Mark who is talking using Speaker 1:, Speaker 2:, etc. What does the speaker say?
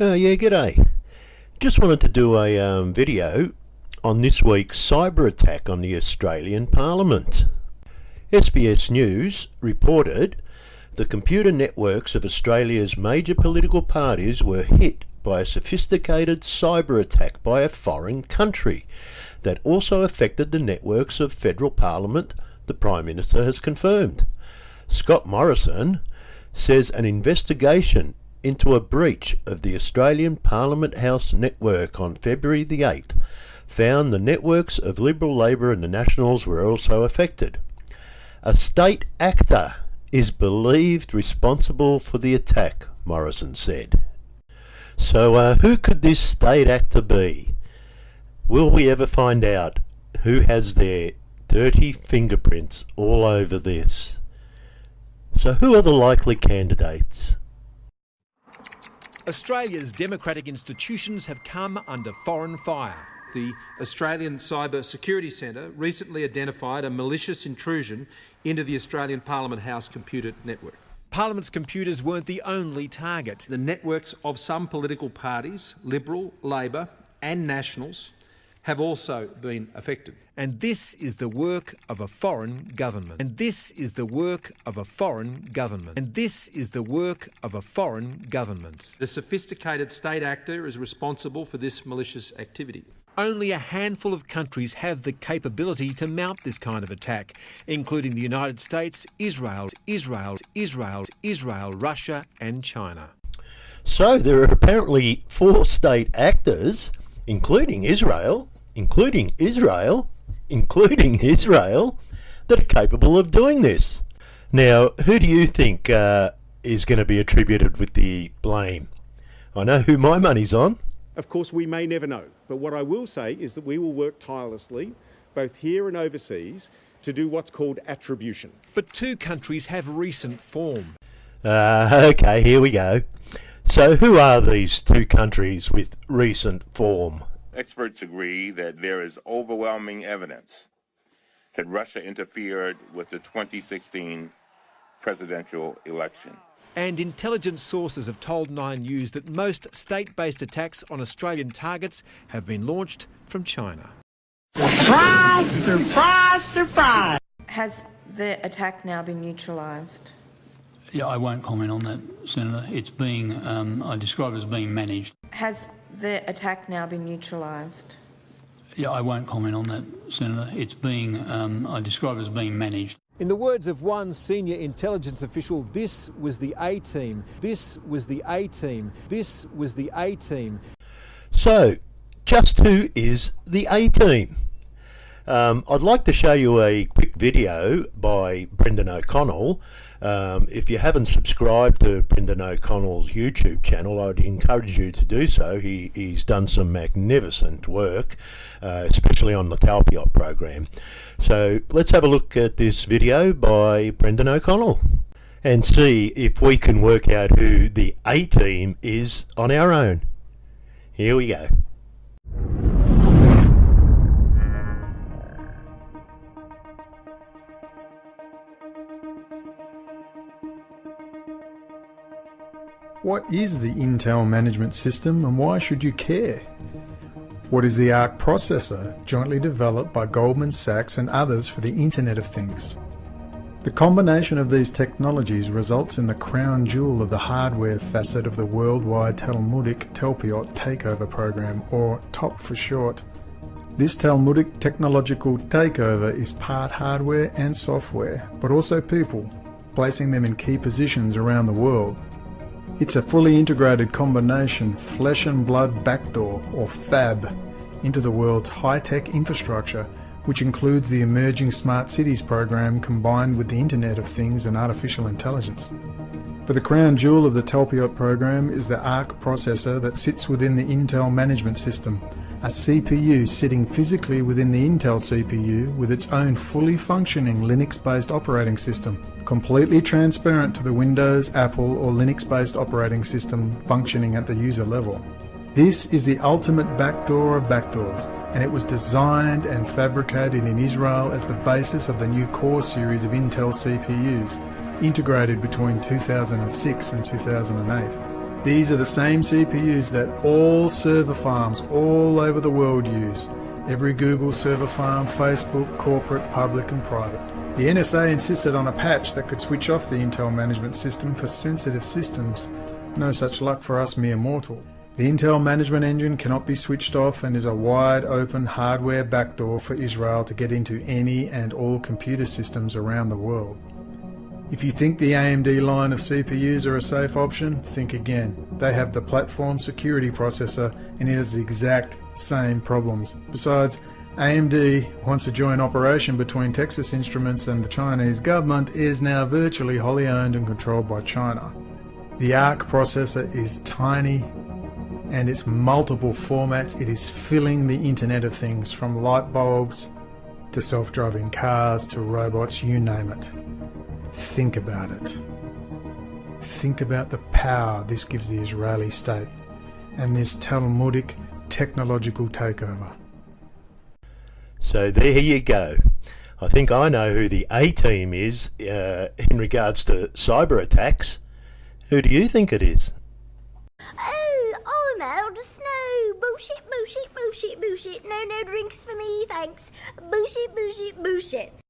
Speaker 1: Yeah, g'day. Just wanted to do a video on this week's cyber attack on the Australian Parliament. SBS News reported the computer networks of Australia's major political parties were hit by a sophisticated cyber attack by a foreign country that also affected the networks of federal Parliament, the Prime Minister has confirmed. Scott Morrison says an investigation into a breach of the Australian Parliament House network on February the 8th found the networks of Liberal, Labor and the Nationals were also affected. A state actor is believed responsible for the attack, Morrison said. So who could this state actor be? Will we ever find out who has their dirty fingerprints all over this? So who are the likely candidates?
Speaker 2: Australia's democratic institutions have come under foreign fire.
Speaker 3: The Australian Cyber Security Centre recently identified a malicious intrusion into the Australian Parliament House computer network.
Speaker 2: Parliament's computers weren't the only target.
Speaker 3: The networks of some political parties, Liberal, Labor and Nationals, have also been affected.
Speaker 2: And this is the work of a foreign government. And this is the work of a foreign government. And this is the work of a foreign government.
Speaker 3: The sophisticated state actor is responsible for this malicious activity.
Speaker 2: Only a handful of countries have the capability to mount this kind of attack, including the United States, Israel, Russia and China.
Speaker 1: So there are apparently 4 state actors, including Israel, that are capable of doing this. Now, who do you think is going to be attributed with the blame? I know who my money's on.
Speaker 4: Of course, we may never know, but what I will say is that we will work tirelessly, both here and overseas, to do what's called attribution.
Speaker 2: But 2 countries have recent form.
Speaker 1: Okay, here we go. So who are these 2 countries with recent form?
Speaker 5: Experts agree that there is overwhelming evidence that Russia interfered with the 2016 presidential election.
Speaker 2: And intelligence sources have told Nine News that most state-based attacks on Australian targets have been launched from China.
Speaker 6: Surprise, surprise, surprise! Has the attack now been neutralised?
Speaker 7: Yeah, I won't comment on that, Senator. It's being, I describe it as being managed.
Speaker 6: Has the attack now been neutralised?
Speaker 7: Yeah, I won't comment on that, Senator. It's being, I describe it as being managed.
Speaker 2: In the words of one senior intelligence official, this was the A-team, this was the A-team, this was the A-team.
Speaker 1: So, just who is the A-team? I'd like to show you a quick video by Brendan O'Connell. If you haven't subscribed to Brendan O'Connell's YouTube channel, I'd encourage you to do so. He's done some magnificent work, especially on the Talpiot program. So let's have a look at this video by Brendan O'Connell and see if we can work out who the A-team is on our own. Here we go.
Speaker 8: What is the Intel Management System and why should you care? What is the ARC processor, jointly developed by Goldman Sachs and others for the Internet of Things? The combination of these technologies results in the crown jewel of the hardware facet of the worldwide Talmudic Talpiot takeover program, or TOP for short. This Talmudic technological takeover is part hardware and software, but also people, placing them in key positions around the world. It's a fully integrated combination flesh and blood backdoor, or FAB, into the world's high-tech infrastructure, which includes the emerging Smart Cities program combined with the Internet of Things and artificial intelligence. But the crown jewel of the Talpiot program is the ARC processor that sits within the Intel Management System, a CPU sitting physically within the Intel CPU with its own fully functioning Linux-based operating system, completely transparent to the Windows, Apple or Linux-based operating system functioning at the user level. This is the ultimate backdoor of backdoors, and it was designed and fabricated in Israel as the basis of the new Core series of Intel CPUs, integrated between 2006 and 2008. These are the same CPUs that all server farms all over the world use. Every Google server farm, Facebook, corporate, public and private. The NSA insisted on a patch that could switch off the Intel management system for sensitive systems. No such luck for us mere mortals. The Intel management engine cannot be switched off and is a wide open hardware backdoor for Israel to get into any and all computer systems around the world. If you think the AMD line of CPUs are a safe option, think again. They have the platform security processor and it has the exact same problems. Besides, AMD, once a joint operation between Texas Instruments and the Chinese government, is now virtually wholly owned and controlled by China. The ARC processor is tiny and its multiple formats. It is filling the Internet of Things, from light bulbs to self-driving cars to robots, you name it. Think about it. Think about the power this gives the Israeli state and this Talmudic technological takeover.
Speaker 1: So there you go. I think I know who the A-team is in regards to cyber attacks. Who do you think it is?
Speaker 9: Oh, no, just no. Bullshit, bullshit, bullshit, bullshit. No drinks for me, thanks. Bullshit, bullshit, bullshit.